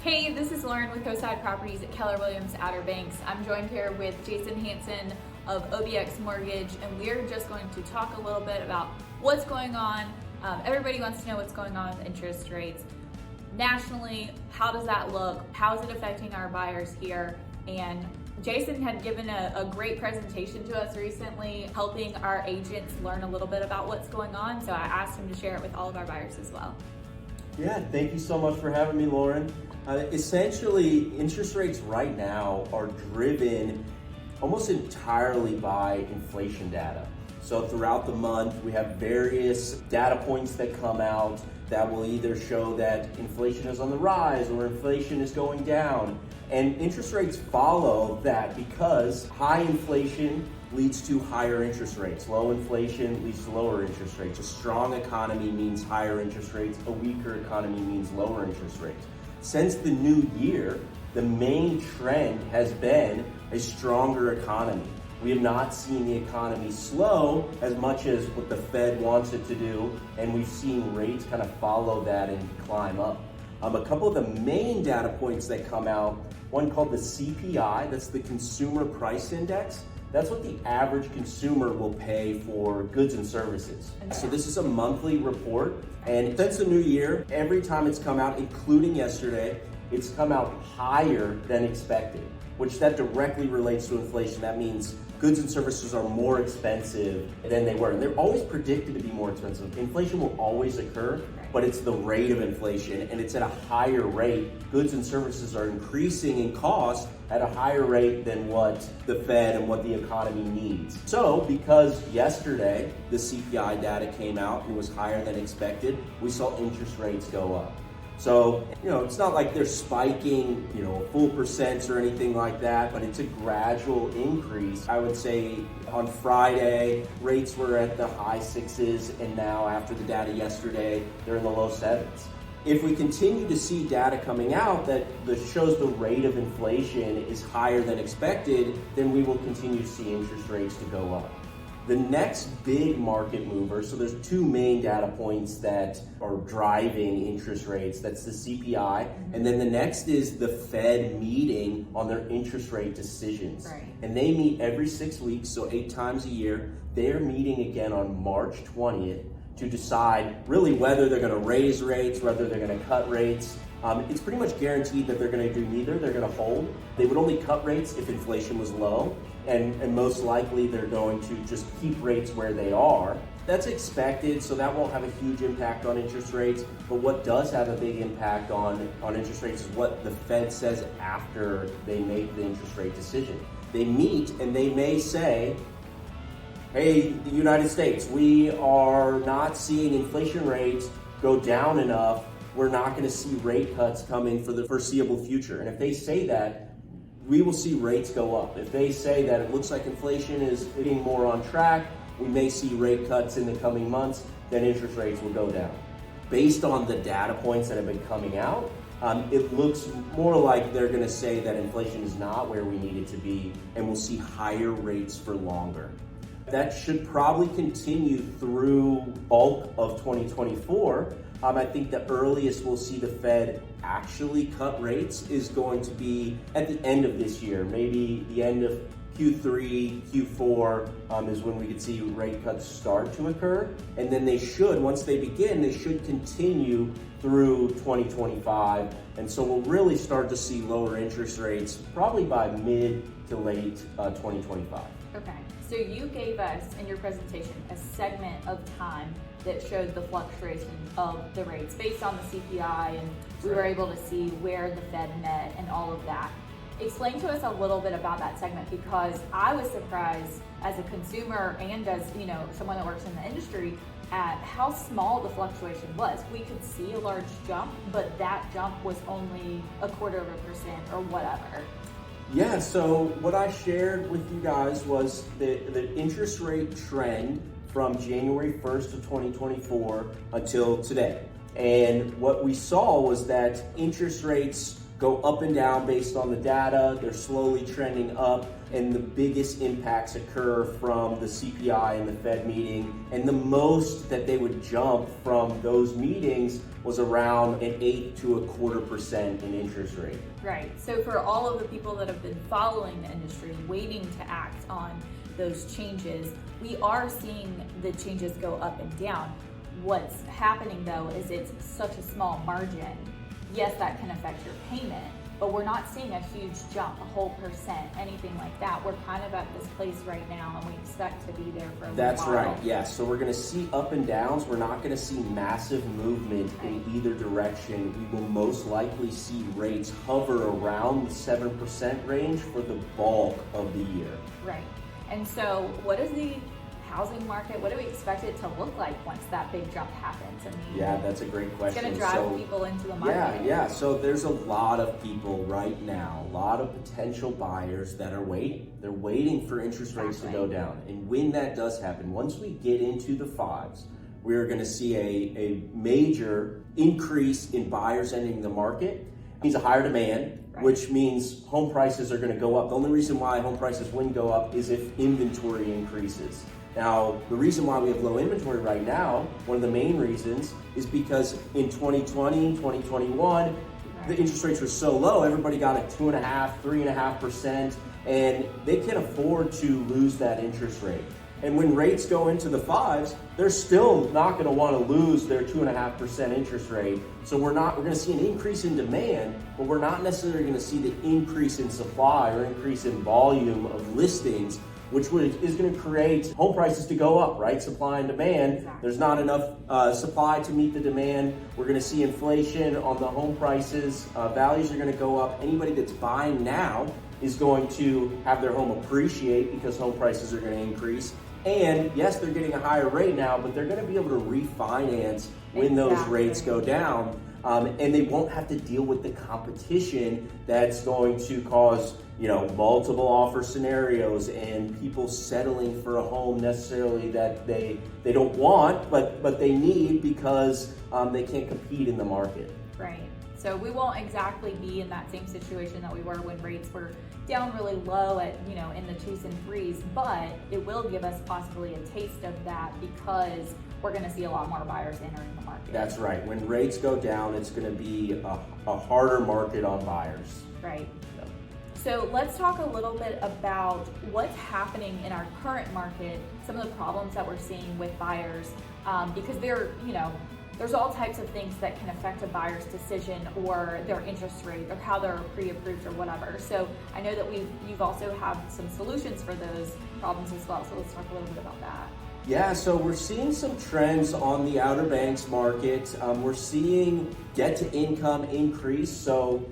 Hey, this is Lauren with Coastside Properties at Keller Williams Outer Banks. I'm joined here with Jason Hanson of OBX Mortgage, and we're just going to talk a little bit about what's going on. Everybody wants to know what's going on with interest rates nationally. How does that look? How is it affecting our buyers here? And Jason had given a great presentation to us recently, helping our agents learn a little bit about what's going on. So I asked him to share it with all of our buyers as well. Yeah, thank you so much for having me, Lauren. Essentially, interest rates right now are driven almost entirely by inflation data. So throughout the month, we have various data points that come out that will either show that inflation is on the rise or inflation is going down. And interest rates follow that because high inflation leads to higher interest rates. Low inflation leads to lower interest rates. A strong economy means higher interest rates. A weaker economy means lower interest rates. Since the new year, the main trend has been a stronger economy. We have not seen the economy slow as much as what the Fed wants it to do, and we've seen rates kind of follow that and climb up. A couple of the main data points that come out, one called the CPI, that's the Consumer Price Index. That's what the average consumer will pay for goods and services. So this is a monthly report, and since the new year, every time it's come out, including yesterday, it's come out higher than expected, which that directly relates to inflation. That means goods and services are more expensive than they were. And they're always predicted to be more expensive. Inflation will always occur, but it's the rate of inflation, and it's at a higher rate. Goods and services are increasing in cost at a higher rate than what the Fed and what the economy needs. So because yesterday the CPI data came out and was higher than expected, we saw interest rates go up. So, it's not like they're spiking, a full percent or anything like that, but it's a gradual increase. I would say on Friday, rates were at the high sixes, and now after the data yesterday, they're in the low sevens. If we continue to see data coming out that shows the rate of inflation is higher than expected, then we will continue to see interest rates to go up. The next big market mover, so there's two main data points that are driving interest rates. That's the CPI, and then the next is the Fed meeting on their interest rate decisions. Right. And they meet every 6 weeks, so 8 times a year. They're meeting again on March 20th to decide really whether they're gonna raise rates, whether they're gonna cut rates. It's pretty much guaranteed that they're gonna do neither. They're gonna hold. They would only cut rates if inflation was low, and most likely they're going to just keep rates where they are. That's expected, so that won't have a huge impact on interest rates, but what does have a big impact on interest rates is what the Fed says after they make the interest rate decision. They meet and they may say, hey, the United States, we are not seeing inflation rates go down enough. We're not going to see rate cuts coming for the foreseeable future. And if they say that, we will see rates go up. If they say that it looks like inflation is getting more on track, we may see rate cuts in the coming months, then interest rates will go down. Based on the data points that have been coming out, it looks more like they're going to say that inflation is not where we need it to be, and we'll see higher rates for longer. That should probably continue through bulk of 2024. I think the earliest we'll see the Fed actually cut rates is going to be at the end of this year, maybe the end of Q3, Q4 is when we could see rate cuts start to occur. And then they should, once they begin, they should continue through 2025. And so we'll really start to see lower interest rates probably by mid to late 2025. Okay, so you gave us in your presentation a segment of time that showed the fluctuation of the rates based on the CPI, and we were able to see where the Fed met and all of that. Explain to us a little bit about that segment, because I was surprised as a consumer and as someone that works in the industry at how small the fluctuation was. We could see a large jump, but that jump was only 0.25% or whatever. Yeah, so what I shared with you guys was the interest rate trend from January 1st of 2024 until today. And what we saw was that interest rates go up and down based on the data. They're slowly trending up, and the biggest impacts occur from the CPI and the Fed meeting. And the most that they would jump from those meetings was around an 8 to 1/4% in interest rate. Right. So for all of the people that have been following the industry, waiting to act on those changes, we are seeing the changes go up and down. What's happening though is it's such a small margin. Yes, that can affect your payment, but we're not seeing a huge jump, a whole percent, anything like that. We're kind of at this place right now, and we expect to be there for a while. That's right, yes. So we're going to see up and downs. We're not going to see massive movement in either direction. We will most likely see rates hover around the 7% range for the bulk of the year. Right. And so what is the housing market, what do we expect it to look like once that big jump happens? I mean, yeah, that's a great question. It's going to drive people into the market. Yeah. So there's a lot of people right now, a lot of potential buyers that are waiting. They're waiting for interest rates to go down. And when that does happen, once we get into the fives, we're going to see a major increase in buyers entering the market. It means a higher demand, which means home prices are going to go up. The only reason why home prices wouldn't go up is if inventory increases. Now, the reason why we have low inventory right now, one of the main reasons, is because in 2020, 2021, the interest rates were so low, everybody got a 2.5%, 3.5%, and they can afford to lose that interest rate. And when rates go into the fives, they're still not going to want to lose their 2.5% interest rate. So we're going to see an increase in demand, but we're not necessarily going to see the increase in supply or increase in volume of listings, which is going to create home prices to go up, right? Supply and demand. Exactly. There's not enough supply to meet the demand. We're going to see inflation on the home prices. Values are going to go up. Anybody that's buying now is going to have their home appreciate because home prices are going to increase. And yes, they're getting a higher rate now, but they're going to be able to refinance when those rates go down. And they won't have to deal with the competition that's going to cause, multiple offer scenarios and people settling for a home necessarily that they don't want, but they need because they can't compete in the market. Right. So we won't exactly be in that same situation that we were when rates were down really low at, in the 2s and 3s, but it will give us possibly a taste of that because we're going to see a lot more buyers entering the market. That's right. When rates go down, it's going to be a harder market on buyers. Right. So let's talk a little bit about what's happening in our current market, some of the problems that we're seeing with buyers, because there's all types of things that can affect a buyer's decision or their interest rate or how they're pre-approved or whatever. So I know that you've also have some solutions for those problems as well. So let's talk a little bit about that. Yeah, so we're seeing some trends on the Outer Banks market. We're seeing debt to income increase. So,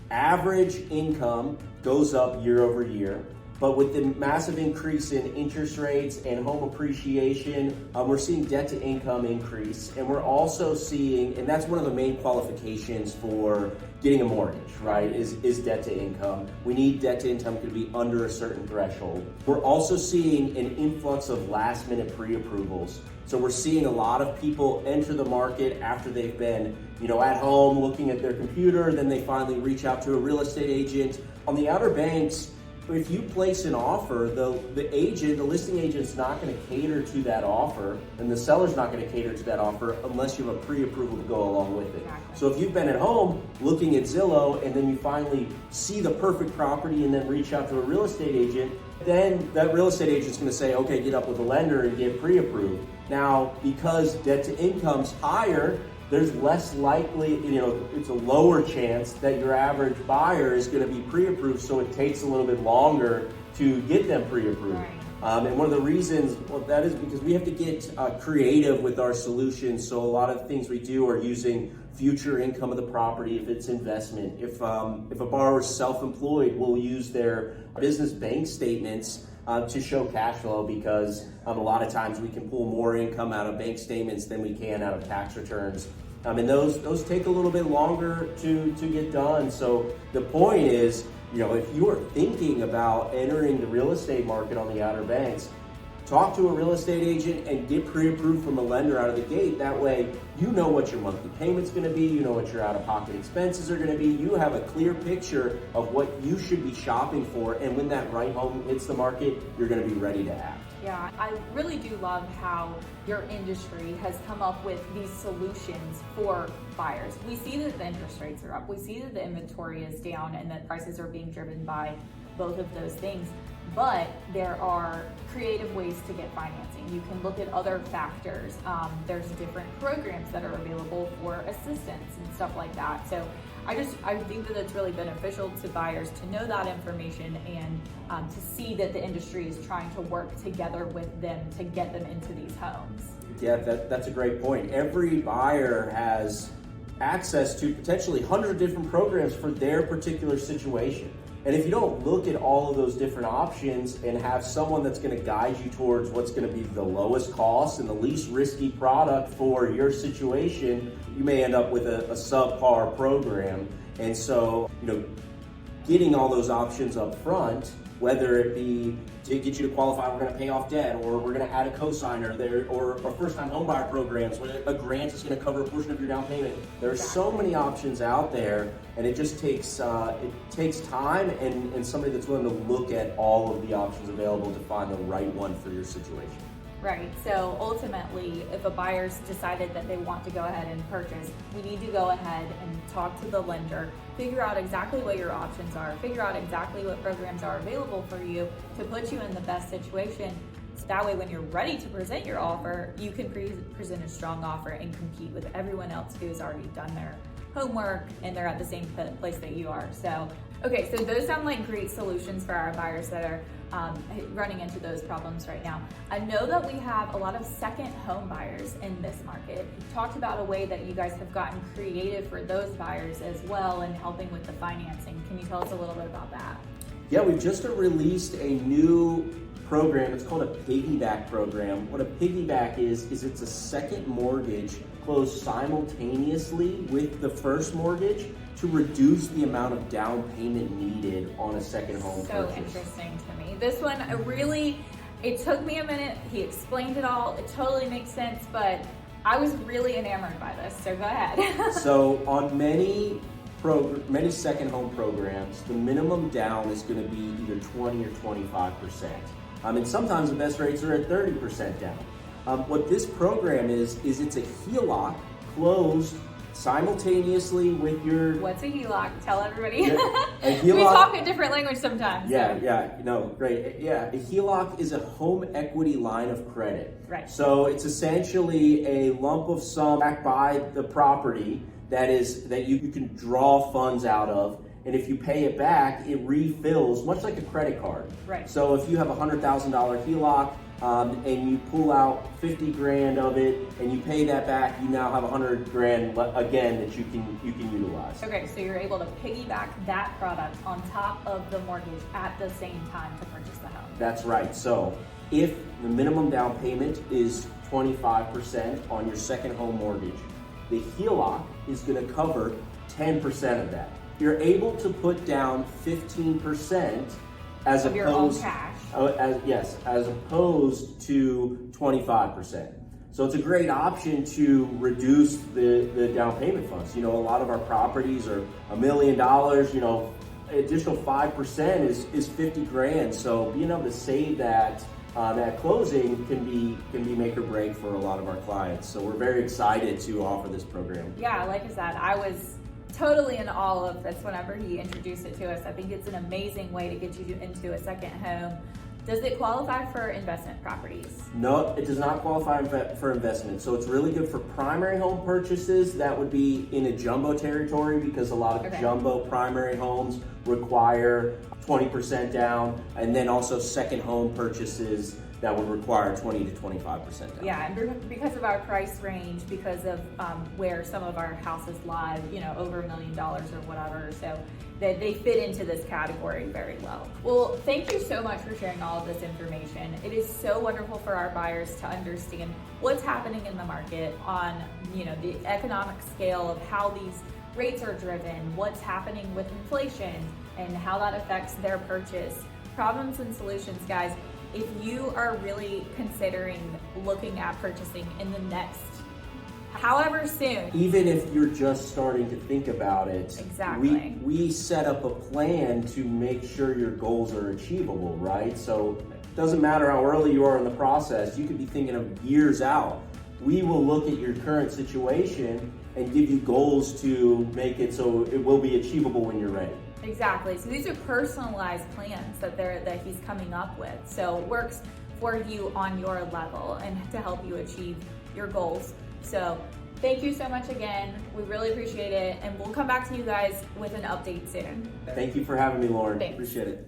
average income goes up year over year. But with the massive increase in interest rates and home appreciation, we're seeing debt to income increase. And we're also seeing, and that's one of the main qualifications for getting a mortgage, right, is debt to income. We need debt to income to be under a certain threshold. We're also seeing an influx of last minute pre-approvals. So we're seeing a lot of people enter the market after they've been, at home looking at their computer, then they finally reach out to a real estate agent. On the Outer Banks, if you place an offer, the listing agent's not going to cater to that offer, and the seller's not going to cater to that offer unless you have a pre-approval to go along with it. Exactly. So if you've been at home looking at Zillow and then you finally see the perfect property and then reach out to a real estate agent, then that real estate agent's going to say, okay, get up with a lender and get pre-approved. Now, because debt to income's higher, there's less likely, it's a lower chance that your average buyer is going to be pre-approved, so it takes a little bit longer to get them pre-approved. Right. And one of the reasons, that is because we have to get creative with our solutions. So a lot of the things we do are using future income of the property if it's investment. If a borrower is self-employed, we'll use their business bank statements to show cash flow because a lot of times we can pull more income out of bank statements than we can out of tax returns. And those take a little bit longer to get done. So the point is, if you are thinking about entering the real estate market on the Outer Banks, talk to a real estate agent and get pre-approved from a lender out of the gate. That way, you know what your monthly payment's gonna be, you know what your out-of-pocket expenses are gonna be, you have a clear picture of what you should be shopping for, and when that right home hits the market, you're gonna be ready to act. Yeah, I really do love how your industry has come up with these solutions for buyers. We see that the interest rates are up, we see that the inventory is down, and that prices are being driven by both of those things. But there are creative ways to get financing. You can look at other factors. There's different programs that are available for assistance and stuff like that. So I think that it's really beneficial to buyers to know that information and to see that the industry is trying to work together with them to get them into these homes. Yeah, that's a great point. Every buyer has access to potentially hundreds of different programs for their particular situation. And if you don't look at all of those different options and have someone that's going to guide you towards what's going to be the lowest cost and the least risky product for your situation, you may end up with a subpar program. And so, getting all those options up front, whether it be to get you to qualify, we're going to pay off debt, or we're going to add a cosigner there, or first-time homebuyer programs where a grant is going to cover a portion of your down payment. There are so many options out there, and it just takes time and somebody that's willing to look at all of the options available to find the right one for your situation. Right, so ultimately, if a buyer's decided that they want to go ahead and purchase, we need to go ahead and talk to the lender, figure out exactly what your options are, figure out exactly what programs are available for you to put you in the best situation. So that way, when you're ready to present your offer, you can present a strong offer and compete with everyone else who's already done their homework and they're at the same place that you are. So, okay, so those sound like great solutions for our buyers that are running into those problems right now. I know that we have a lot of second home buyers in this market. You talked about a way that you guys have gotten creative for those buyers as well and helping with the financing. Can you tell us a little bit about that? Yeah, we've just released a new program. It's called a piggyback program. What a piggyback is it's a second mortgage closed simultaneously with the first mortgage to reduce the amount of down payment needed on a second home purchase. So interesting to me. This one, it took me a minute. He explained it all. It totally makes sense, but I was really enamored by this, so go ahead. So on many second home programs, the minimum down is going to be either 20 or 25%. And sometimes the best rates are at 30% down. What this program is it's a HELOC closed simultaneously with your... What's a HELOC? Tell everybody. Yeah, a HELOC, we talk a different language sometimes. Great. Yeah, a HELOC is a home equity line of credit. Right. So it's essentially a lump of sum backed by the property that you can draw funds out of. And if you pay it back, it refills, much like a credit card. Right. So if you have a $100,000 HELOC and you pull out 50 grand of it and you pay that back, you now have 100 grand again that you can utilize. Okay, so you're able to piggyback that product on top of the mortgage at the same time to purchase the home. That's right. So if the minimum down payment is 25% on your second home mortgage, the HELOC is going to cover 10% of that. You're able to put down 15% as of your own cash. As opposed to 25%. So it's a great option to reduce the down payment funds. A lot of our properties are $1 million. Additional 5% is 50 grand. So being able to save that at closing can be make or break for a lot of our clients. So we're very excited to offer this program. Yeah, like I said, I was totally in awe of this whenever he introduced it to us. I think it's an amazing way to get you into a second home. Does it qualify for investment properties? No, it does not qualify for investment. So it's really good for primary home purchases. That would be in a jumbo territory because a lot of jumbo primary homes require 20% down, and then also second home purchases that would require 20 to 25% down. Yeah, and because of our price range, because of where some of our houses lie, over $1 million or whatever, so they fit into this category very well. Well, thank you so much for sharing all of this information. It is so wonderful for our buyers to understand what's happening in the market on, the economic scale of how these rates are driven, what's happening with inflation, and how that affects their purchase. Problems and solutions, guys. if you are really considering looking at purchasing in the next however soon. Even if you're just starting to think about it, Exactly. we set up a plan to make sure your goals are achievable, right? So it doesn't matter how early you are in the process, you could be thinking of years out. We will look at your current situation and give you goals to make it so it will be achievable when you're ready. Exactly. So these are personalized plans that he's coming up with. So it works for you on your level and to help you achieve your goals. So thank you so much again. We really appreciate it. And we'll come back to you guys with an update soon. Thank you for having me, Lauren. Thanks. Appreciate it.